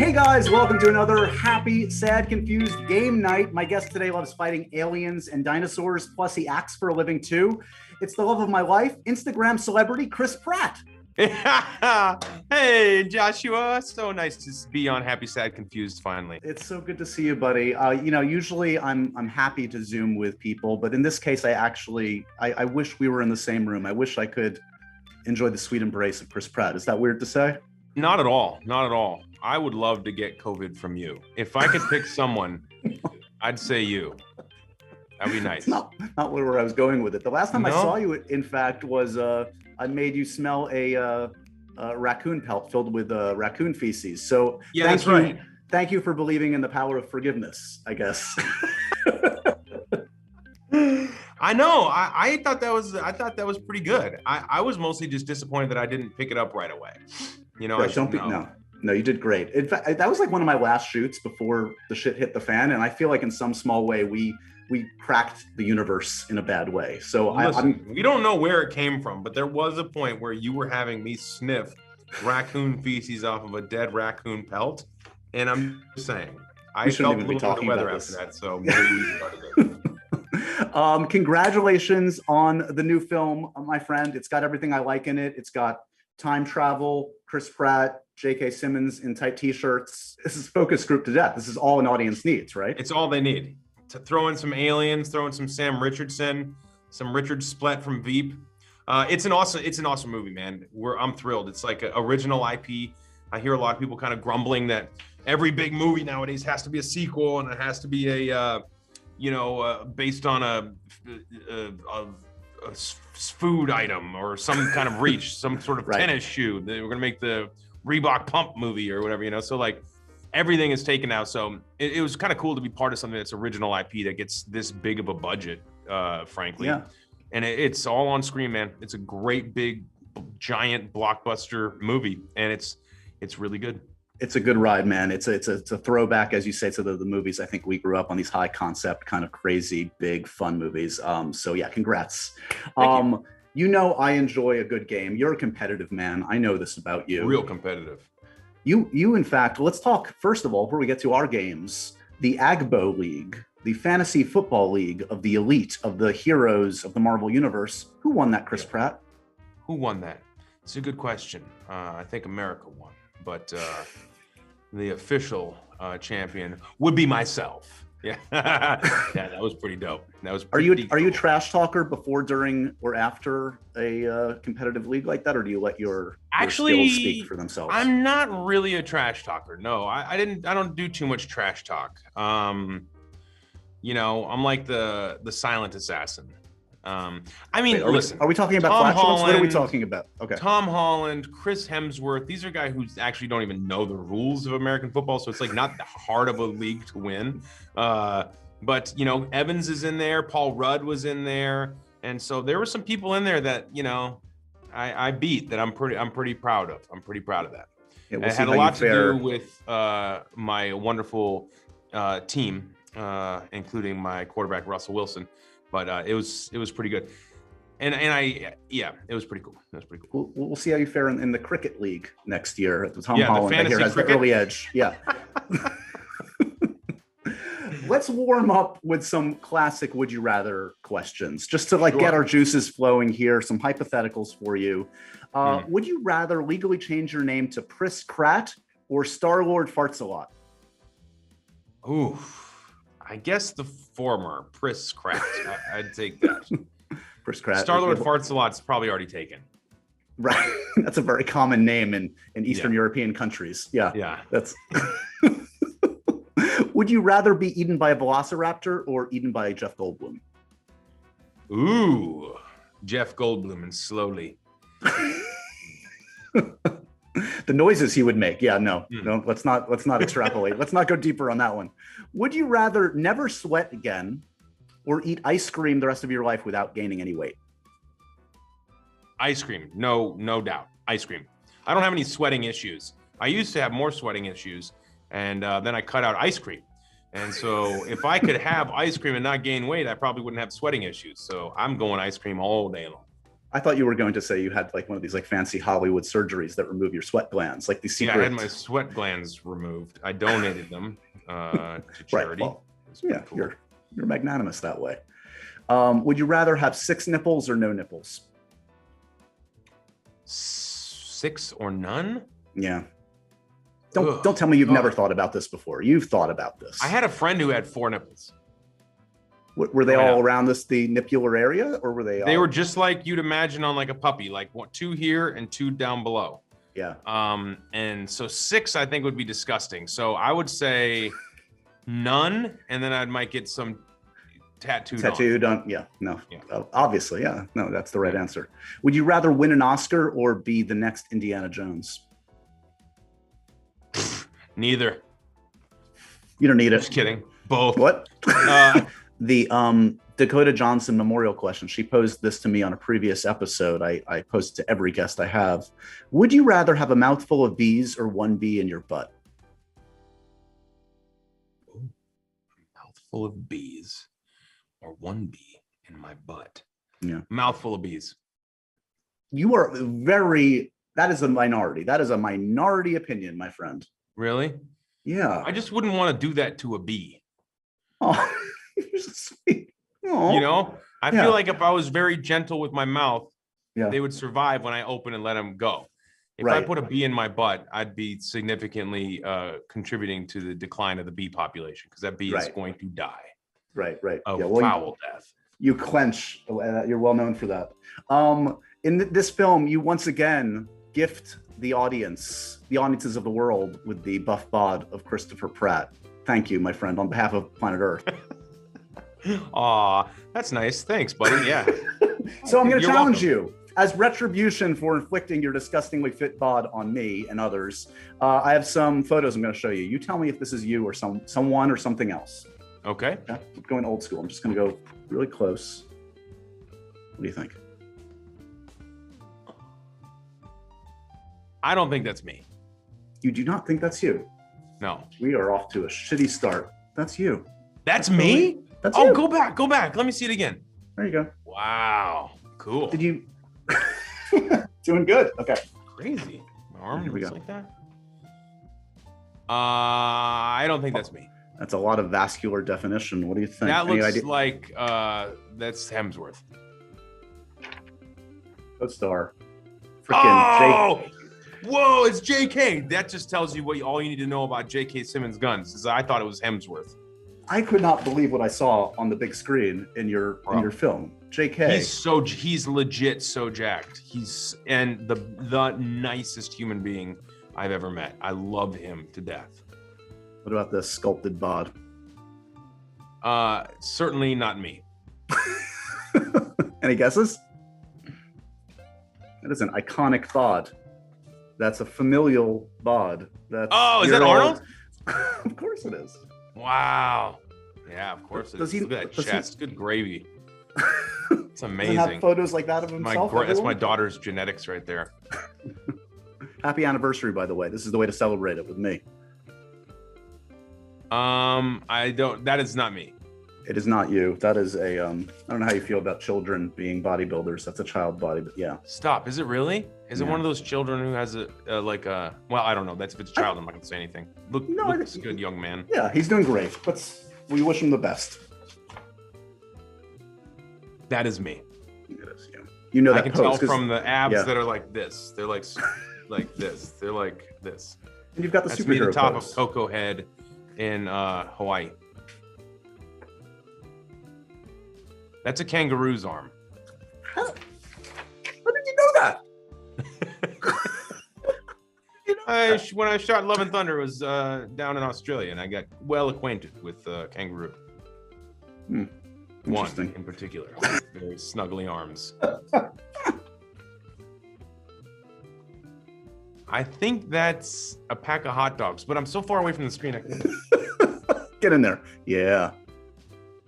Hey guys, welcome to another happy, sad, confused game night. My guest today loves fighting aliens and dinosaurs, plus he acts for a living too. It's the love of my life, Instagram celebrity Chris Pratt. Hey, Joshua. So nice to be on Happy, Sad, Confused finally. It's so good to see you, buddy. Usually I'm happy to Zoom with people, but in this case, I wish we were in the same room. I wish I could enjoy the sweet embrace of Chris Pratt. Is that weird to say? Not at all. Not at all. I would love to get COVID from you. If I could pick someone, I'd say you. That'd be nice. Not where I was going with it. The last time I saw you, in fact, was I made you smell a raccoon pelt filled with raccoon feces. So yeah, that's right. Thank you for believing in the power of forgiveness, I guess. I know. I thought that was pretty good. I was mostly just disappointed that I didn't pick it up right away. You know, No, you did great. In fact, that was like one of my last shoots before the shit hit the fan, and I feel like in some small way we cracked the universe in a bad way. So listen, we don't know where it came from, but there was a point where you were having me sniff raccoon feces off of a dead raccoon pelt, and I'm just saying, I felt a little bit the weather after that. So maybe we started it. Congratulations on the new film, my friend. It's got everything I like in it. It's got time travel, Chris Pratt, J.K. Simmons in tight t-shirts. This is focus group to death. This is all an audience needs, right? It's all they need. To throw in some aliens, throw in some Sam Richardson, some Richard Splett from Veep. It's an awesome movie, man. I'm thrilled. It's like an original IP. I hear a lot of people kind of grumbling that every big movie nowadays has to be a sequel and it has to be based on a food item or some kind of reach, some sort of tennis shoe. We're gonna make the Reebok Pump movie or whatever, so like everything is taken now. So it was kind of cool to be part of something that's original IP that gets this big of a budget, frankly. Yeah. And it's all on screen, man. It's a great big giant blockbuster movie, and it's really good. It's a good ride, man. It's a throwback, as you say, to the movies. I think we grew up on these high concept, kind of crazy, big, fun movies. So yeah, congrats. Thank you. I enjoy a good game. You're a competitive man. I know this about you. Real competitive. You in fact, let's talk first of all, before we get to our games, the Agbo League, the fantasy football league of the elite, of the heroes of the Marvel Universe. Who won that, Chris Pratt? Who won that? It's a good question. I think America won, but the official champion would be myself. Yeah, that was pretty dope. Are you a trash talker before, during, or after a competitive league like that, or do you let your skills speak for themselves? I'm not really a trash talker. No, I don't do too much trash talk. I'm like the silent assassin. Listen. Are we talking about flatulence? What are we talking about? Okay. Tom Holland, Chris Hemsworth. These are guys who actually don't even know the rules of American football, so it's like not that hard of a league to win. But Evans is in there. Paul Rudd was in there, and so there were some people in there that I beat that I'm pretty proud of. I'm pretty proud of that. Yeah, it had a lot to do with my wonderful team, including my quarterback Russell Wilson. But it was pretty good, and it was pretty cool. We'll see how you fare in the cricket league next year. Tom Holland here has the early edge. Yeah. Let's warm up with some classic "Would you rather" questions, just to get our juices flowing here. Some hypotheticals for you. Would you rather legally change your name to Chris Pratt or Star-Lord Farts a Lot? Ooh. I guess the former, Chris Pratt. I'd take that. Chris Pratt. Star-Lord Farts a Lot's probably already taken. Right. That's a very common name in Eastern European countries. Yeah. Yeah. That's. Would you rather be eaten by a velociraptor or eaten by Jeff Goldblum? Ooh, Jeff Goldblum, and slowly. The noises he would make. Yeah, no, let's not extrapolate. Let's not go deeper on that one. Would you rather never sweat again or eat ice cream the rest of your life without gaining any weight? Ice cream. No doubt. Ice cream. I don't have any sweating issues. I used to have more sweating issues, and then I cut out ice cream. And so if I could have ice cream and not gain weight, I probably wouldn't have sweating issues. So I'm going ice cream all day long. I thought you were going to say you had like one of these like fancy Hollywood surgeries that remove your sweat glands, like the secret. Yeah, I had my sweat glands removed. I donated them to charity. Right. Well, yeah, cool. You're magnanimous that way. Would you rather have 6 nipples or no nipples? 6 or none? Yeah. Don't tell me you've never thought about this before. You've thought about this. I had a friend who had 4 nipples. Were they all around the nipular area, or were they? They were just like you'd imagine on like a puppy, like 2 here and 2 down below. Yeah. And so 6, I think, would be disgusting. So I would say none, and then I might get some tattooed on. Yeah. No. Yeah. Obviously, yeah. No, that's the right answer. Would you rather win an Oscar or be the next Indiana Jones? Neither. You don't need it. Just kidding. Both. What? The Dakota Johnson memorial question. She posed this to me on a previous episode. I post it to every guest I have. Would you rather have a mouthful of bees or 1 bee in your butt? Ooh, a mouthful of bees or 1 bee in my butt. Yeah. Mouthful of bees. You are that is a minority. That is a minority opinion, my friend. Really? Yeah. I just wouldn't want to do that to a bee. Oh, you're so sweet. Aww. You know, I feel like if I was very gentle with my mouth, they would survive when I open and let them go. If I put a bee in my butt, I'd be significantly contributing to the decline of the bee population because that bee is going to die. Right. Of foul death. You clench. You're well known for that. In this film, you once again gift the audiences of the world with the buff bod of Christopher Pratt. Thank you, my friend, on behalf of planet Earth. Aw, that's nice. Thanks, buddy. Yeah. So I'm going to challenge you. As retribution for inflicting your disgustingly fit bod on me and others, I have some photos I'm going to show you. You tell me if this is you or someone or something else. Okay. I'm going old school. I'm just going to go really close. What do you think? I don't think that's me. You do not think that's you? No. We are off to a shitty start. That's you. That's me? That's you. Go back. Let me see it again. There you go. Wow. Cool. Did you? Doing good. Okay. Crazy. My arm looks like that. I don't think that's me. That's a lot of vascular definition. What do you think? That looks like that's Hemsworth. Co-star. Freaking Jake. Whoa, it's JK. That just tells you all you need to know about JK Simmons' guns. I thought it was Hemsworth. I could not believe what I saw on the big screen in your film. JK. He's legit so jacked. He's the nicest human being I've ever met. I love him to death. What about this sculpted bod? Certainly not me. Any guesses? That is an iconic bod. That's a familial bod. Is that Arnold? Of course it is. Wow. Yeah, of course it is. Look at that chest. Good gravy. It's amazing. Does he have photos like that of himself? That's my daughter's genetics right there. Happy anniversary, by the way. This is the way to celebrate it with me. That is not me. It is not you. That is I don't know how you feel about children being bodybuilders. That's a child body, but yeah. Stop. Is it really? Is it one of those children who has well, I don't know. That's if it's a child, I'm not going to say anything. Looks good, young man. Yeah, he's doing great. We wish him the best. That is me. It is you. You know that I can tell from the abs that are like this. They're like this. They're like this. And you've got the That's superhero me, the top pose. of Coco Head in Hawaii. That's a kangaroo's arm. How did you know that? When I shot Love and Thunder, it was down in Australia, and I got well acquainted with kangaroo. One in particular, with very snuggly arms. I think that's a pack of hot dogs, but I'm so far away from the screen. Get in there. Yeah.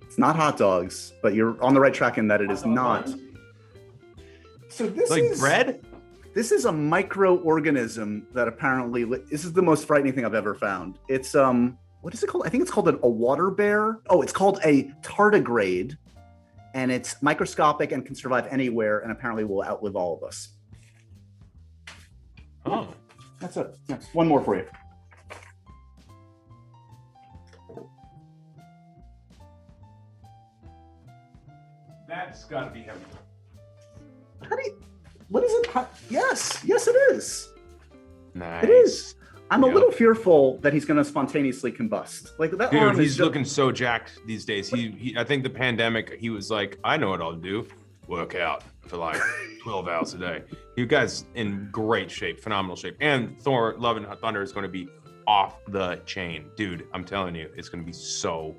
It's not hot dogs, but you're on the right track in that it is not. So this is bread? This is a microorganism that apparently, this is the most frightening thing I've ever found. It's, what is it called? I think it's called a water bear. Oh, it's called a tardigrade. and it's microscopic and can survive anywhere, and apparently will outlive all of us. Oh, that's it. Yeah. One more for you. That's got to be heavy. What is it? Yes, it is. Nice. It is. I'm a little fearful that he's going to spontaneously combust. Like that. Dude, he's looking so jacked these days. He I think the pandemic, he was like, I know what I'll do. Work out for like 12 hours a day. You guys in great shape, phenomenal shape. And Thor Love and Thunder is going to be off the chain. Dude, I'm telling you, it's going to be so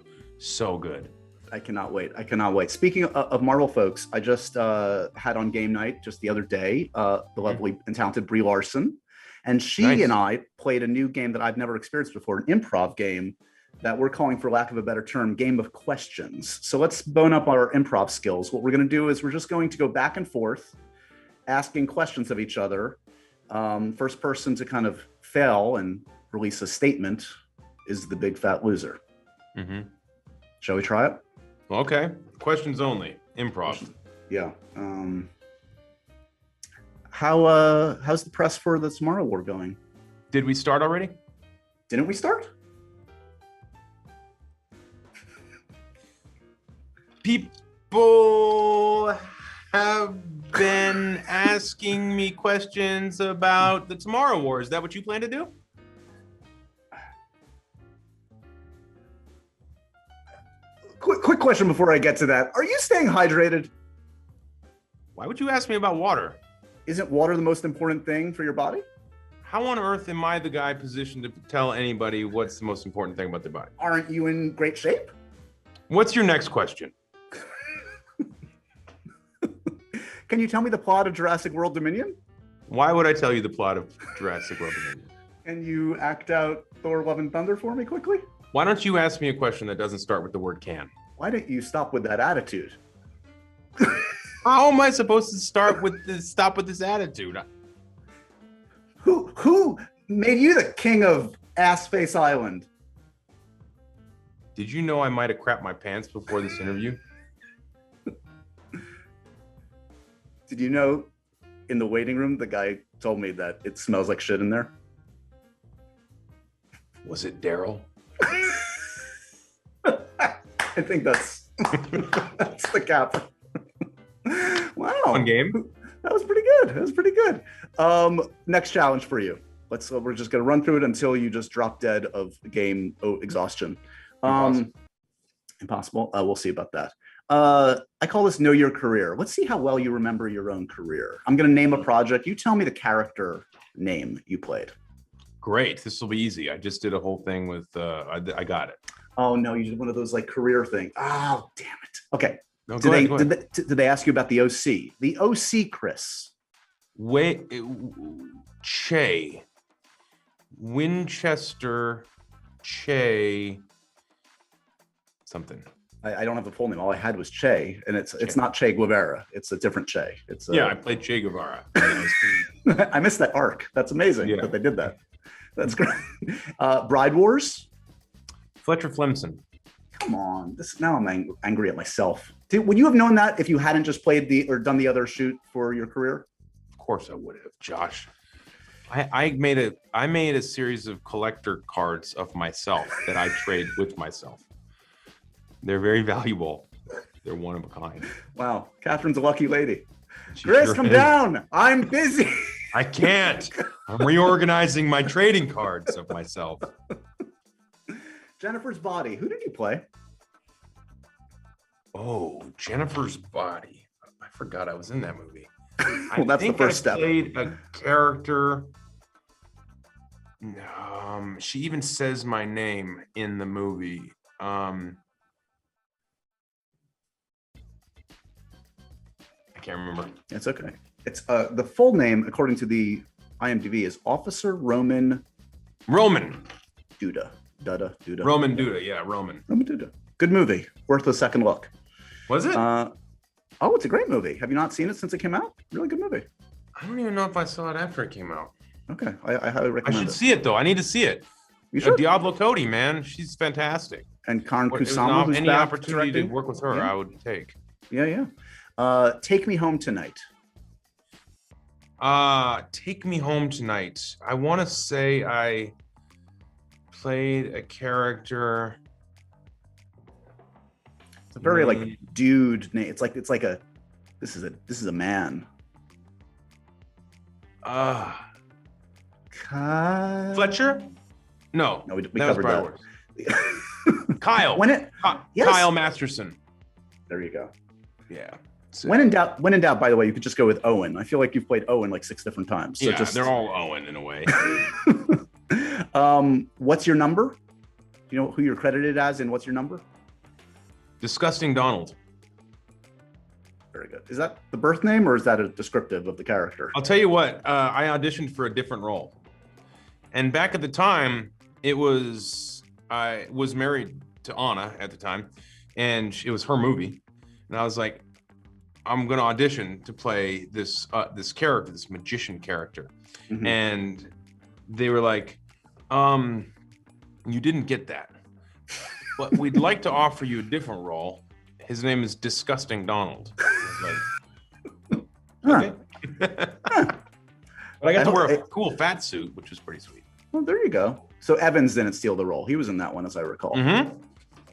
good. I cannot wait. Speaking of Marvel folks, I just had on game night just the other day, the lovely and talented Brie Larson. And she and I played a new game that I've never experienced before, an improv game that we're calling, for lack of a better term, Game of Questions. So let's bone up our improv skills. What we're going to do is we're just going to go back and forth, asking questions of each other. First person to kind of fail and release a statement is the big fat loser. Mm-hmm. Shall we try it? Okay. Questions only. Improv. Yeah. How's the press for the Tomorrow War going? Did we start already? Didn't we start? People have been asking me questions about the Tomorrow War. Is that what you plan to do? Quick question before I get to that. Are you staying hydrated? Why would you ask me about water? Isn't water the most important thing for your body? How on earth am I the guy positioned to tell anybody what's the most important thing about their body? Aren't you in great shape? What's your next question? Can you tell me the plot of Jurassic World Dominion? Why would I tell you the plot of Jurassic World Dominion? Can you act out Thor Love and Thunder for me quickly? Why don't you ask me a question that doesn't start with the word can? Why don't you stop with that attitude? How am I supposed to stop with this attitude? Who made you the king of Ass Face Island? Did you know I might have crapped my pants before this interview? Did you know in the waiting room the guy told me that it smells like shit in there? Was it Daryl? I think that's the cap. Wow. Fun game. That was pretty good. Next challenge for you. We're just gonna run through it until you just drop dead of game exhaustion. Impossible. We'll see about that. I call this Know Your Career. Let's see how well you remember your own career. I'm gonna name a project. You tell me the character name you played. Great. This will be easy. I just did a whole thing with I got it. Oh no, you did one of those like career things. Oh, damn it. Okay. No, did they ask you about the OC? The OC, Chris. Che. Winchester Che. Something. I don't have the full name. All I had was Che, and it's not Che Guevara. It's a different Che. I played Che Guevara. I missed that arc. That's amazing that they did that. That's great. Bride Wars. Fletcher Flemson. Come on. Now I'm angry at myself. Would you have known that if you hadn't just played done the other shoot for your career? Of course I would have, Josh. I made a series of collector cards of myself that I trade with myself. They're very valuable. They're one of a kind. Wow. Catherine's a lucky lady. Chris, come down. I'm busy. I can't. I'm reorganizing my trading cards of myself. Jennifer's Body. Who did you play? Oh, Jennifer's Body. I forgot I was in that movie. Well, that's the first step. I played a character. She even says my name in the movie. I can't remember. It's okay. It's the full name, according to the IMDb, is Officer Roman Duda. Roman Duda, yeah, Roman Duda. Good movie. Worth a second look. Was it? It's a great movie. Have you not seen it since it came out? Really good movie. I don't even know if I saw it after it came out. Okay, I highly recommend it. I should see it though. I need to see it. You should. Diablo Cody, man, she's fantastic. And Karen Kusama, who's any back opportunity directing. to work with her, I would take. Yeah. Take Me Home Tonight. Take Me Home Tonight. I want to say I played a character. It's a very like dude name. It's like a this is a man. Fletcher? No, we covered that. Kyle. Yes. Kyle Masterson. There you go. Yeah. So. When in doubt, by the way, you could just go with Owen. I feel like you've played Owen like 6 different times. So yeah, they're all Owen in a way. What's your number? Do you know who you're credited as and what's your number? Disgusting Donald. Very good. Is that the birth name or is that a descriptive of the character? I'll tell you what, I auditioned for a different role. And back at the time, I was married to Anna at the time, and it was her movie. And I was like, I'm going to audition to play this character, this magician character. Mm-hmm. And they were like, you didn't get that, but we'd like to offer you a different role. His name is Disgusting Donald. I was like, okay. But I got to wear a cool fat suit, which was pretty sweet. Well, there you go. So Evans didn't steal the role. He was in that one, as I recall. Mm-hmm.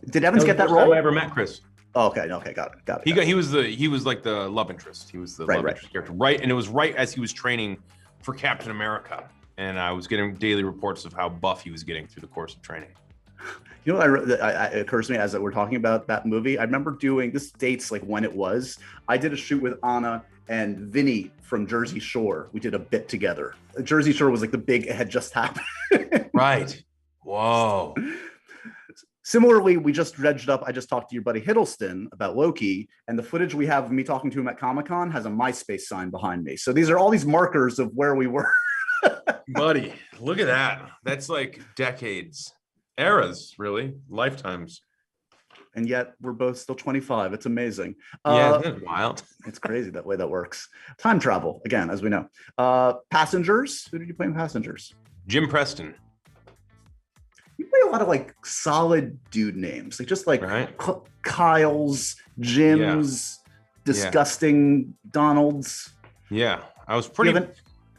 Did Evans get that role? I ever met Chris. Oh, okay, got it. He was like the love interest. He was the love interest character, right? And it was right as he was training for Captain America, and I was getting daily reports of how buff he was getting through the course of training. You know what it occurs to me as we're talking about that movie? I remember doing, this dates like when it was, I did a shoot with Anna and Vinny from Jersey Shore. We did a bit together. Jersey Shore was like the big, it had just happened. Right. Whoa. Similarly, we just dredged up, I just talked to your buddy Hiddleston about Loki, and the footage we have of me talking to him at Comic-Con has a MySpace sign behind me. So these are all these markers of where we were. Buddy, look at that. That's like decades. Eras, really, lifetimes. And yet we're both still 25. It's amazing. Yeah, isn't it wild? It's crazy that way that works. Time travel, again, as we know. Passengers, who did you play in Passengers? Jim Preston. You play a lot of like solid dude names, like just like right? Kyle's, Jim's, Disgusting Donald's. Yeah, I was pretty.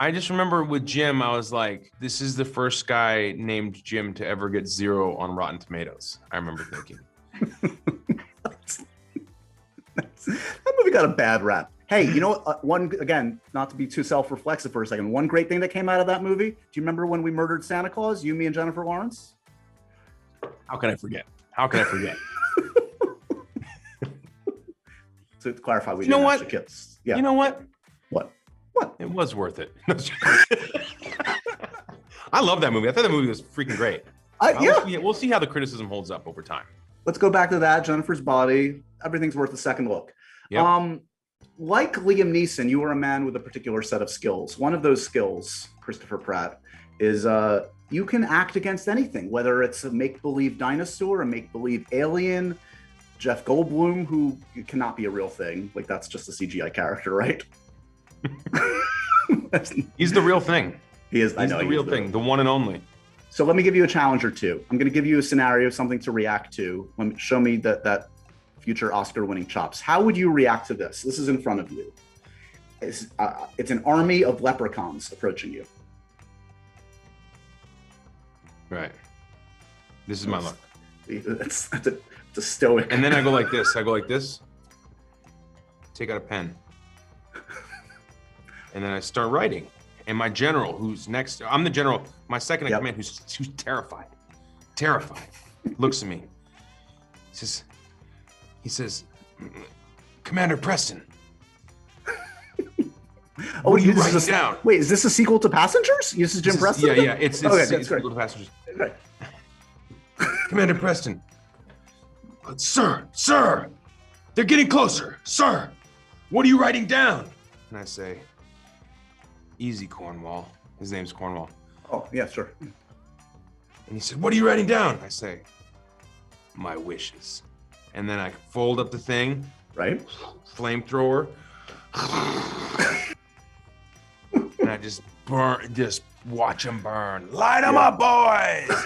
I just remember with Jim, I was like, this is the first guy named Jim to ever get 0 on Rotten Tomatoes. I remember thinking. That movie got a bad rap. Hey, you know what? One, again, not to be too self-reflexive for a second, one great thing that came out of that movie, do you remember when we murdered Santa Claus, you, me, and Jennifer Lawrence? How can I forget? So to clarify, we didn't know what? Kiss. Yeah. You know what? What? It was worth it. I love that movie. I thought that movie was freaking great. We'll see how the criticism holds up over time. Let's go back to that. Jennifer's Body. Everything's worth a second look. Yep. Like Liam Neeson, you are a man with a particular set of skills. One of those skills, Christopher Pratt, is you can act against anything, whether it's a make-believe dinosaur, a make-believe alien, Jeff Goldblum, who cannot be a real thing. Like, that's just a CGI character, right? He's the real thing. He is. I know the real thing, the one and only. So let me give you a challenge or two. I'm going to give you a scenario, something to react to. Show me that future Oscar-winning chops. How would you react to this? This is in front of you. It's an army of leprechauns approaching you. Right. This is my luck. It's a stoic. And then I go like this. Take out a pen. And then I start writing. And my general, who's next, I'm the general, my second in command, who's terrified, looks at me. He says, Commander Preston. What are you writing down? Wait, is this a sequel to Passengers? This is Jim Preston? Yeah, it's okay, a sequel to Passengers. Okay. Commander Preston. Sir, they're getting closer. Sir, what are you writing down? And I say, easy, Cornwall. His name's Cornwall. Oh, yeah, sure. And he said, what are you writing down? I say, my wishes. And then I fold up the thing. Right. Flamethrower. And I just watch them burn. Light them up, boys!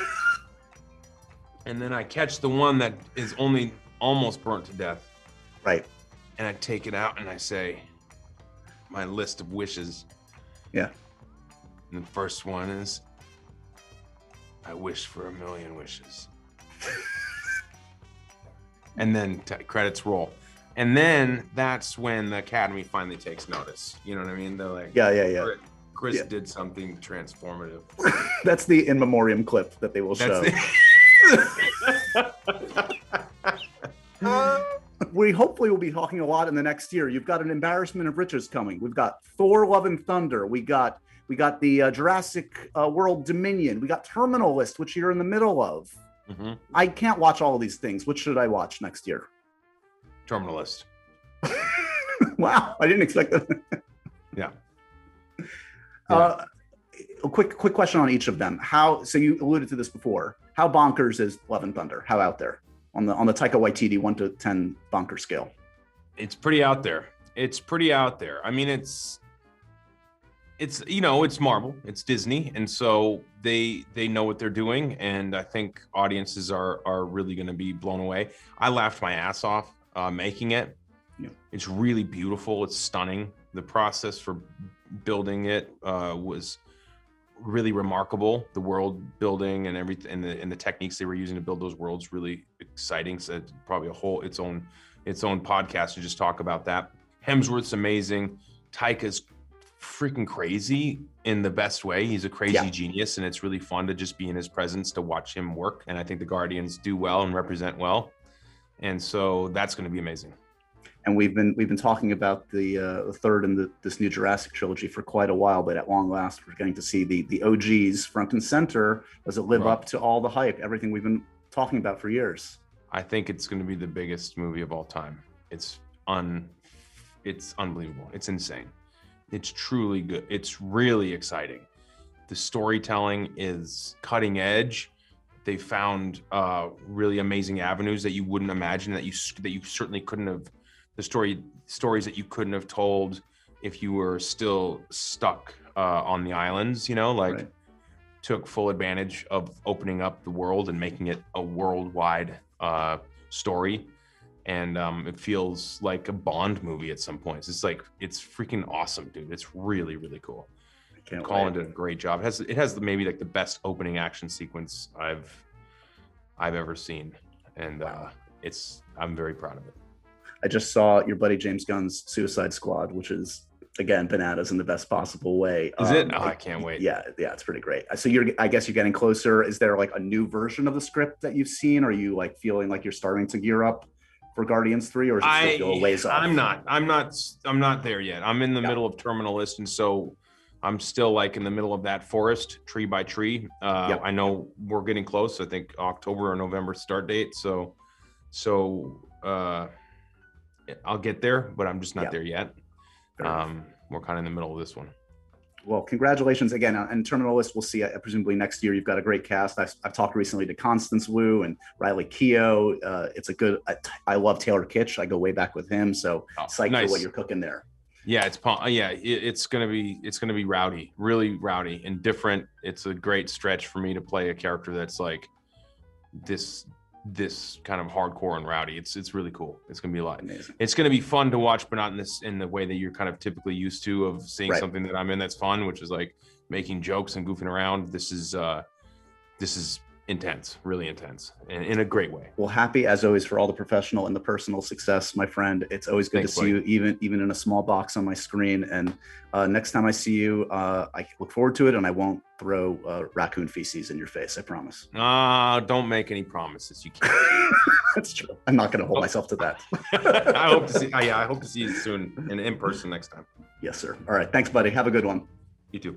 And then I catch the one that is only almost burnt to death. Right. and I take it out and I say, my list of wishes. Yeah. And the first one is, I wish for 1,000,000 wishes. And then credits roll. And then that's when the Academy finally takes notice. You know what I mean? They're like, yeah. Chris did something transformative. That's the in memoriam clip that they will show. We hopefully will be talking a lot in the next year. You've got an embarrassment of riches coming. We've got Thor: Love and Thunder. We got the Jurassic World Dominion. We got Terminal List, which you're in the middle of. Mm-hmm. I can't watch all of these things. What should I watch next year? Terminal List. Wow, I didn't expect that. Yeah. A quick question on each of them. So you alluded to this before. How bonkers is Love and Thunder? How out there on the Taika Waititi 1 to 10 bonker scale? It's pretty out there. I mean, it's it's Marvel, it's Disney, and so they know what they're doing, and I think audiences are really going to be blown away. I laughed my ass off making it. Yeah. It's really beautiful. It's stunning. The process for building it was really remarkable. The world building and everything, and the techniques they were using to build those worlds, really exciting. So it's probably its own podcast to just talk about that. Hemsworth's amazing. Taika's freaking crazy in the best way. He's a crazy genius, and it's really fun to just be in his presence to watch him work. And I think the Guardians do well and represent well, and so that's going to be amazing. And we've been talking about the third in this new Jurassic trilogy for quite a while, but at long last, we're getting to see the OGs front and center. Does it live up to all the hype, everything we've been talking about for years? I think it's going to be the biggest movie of all time. It's unbelievable. It's insane. It's truly good. It's really exciting. The storytelling is cutting edge. They found really amazing avenues that you wouldn't imagine, that you certainly couldn't have. The stories that you couldn't have told if you were still stuck on the islands, right. Took full advantage of opening up the world and making it a worldwide story. And it feels like a Bond movie at some points. It's freaking awesome, dude. It's really, really cool. Colin did a great job. It has maybe like the best opening action sequence I've ever seen. And I'm very proud of it. I just saw your buddy James Gunn's Suicide Squad, which is, again, bananas in the best possible way. Is it? Oh, I can't wait. Yeah, it's pretty great. So I guess you're getting closer. Is there like a new version of the script that you've seen? Are you like feeling like you're starting to gear up for Guardians 3, or is it still a ways off? I'm not there yet. I'm in the middle of Terminal List, and so I'm still like in the middle of that forest, tree by tree. I know we're getting close. I think October or November start date. So I'll get there, but I'm just not there yet. We're kind of in the middle of this one. Well, congratulations again. And Terminal List, we'll see presumably next year. You've got a great cast. I've talked recently to Constance Wu and Riley Keough. It's a good. I love Taylor Kitsch. I go way back with him. So psyched for what you're cooking there. Yeah, it's gonna be rowdy, really rowdy and different. It's a great stretch for me to play a character that's like this kind of hardcore and rowdy. It's really cool. It's gonna be a lot. Amazing. It's gonna be fun to watch, but not in the way that you're kind of typically used to of seeing something that I'm in that's fun, which is like making jokes and goofing around. This is intense, really intense, and in a great way. Well, happy as always for all the professional and the personal success, my friend. It's always good to see you, even in a small box on my screen. And next time I see you, I look forward to it, and I won't throw raccoon feces in your face. I promise. Don't make any promises. You can't. That's true. I'm not going to hold myself to that. I hope to see you soon in person next time. Yes, sir. All right. Thanks, buddy. Have a good one. You too.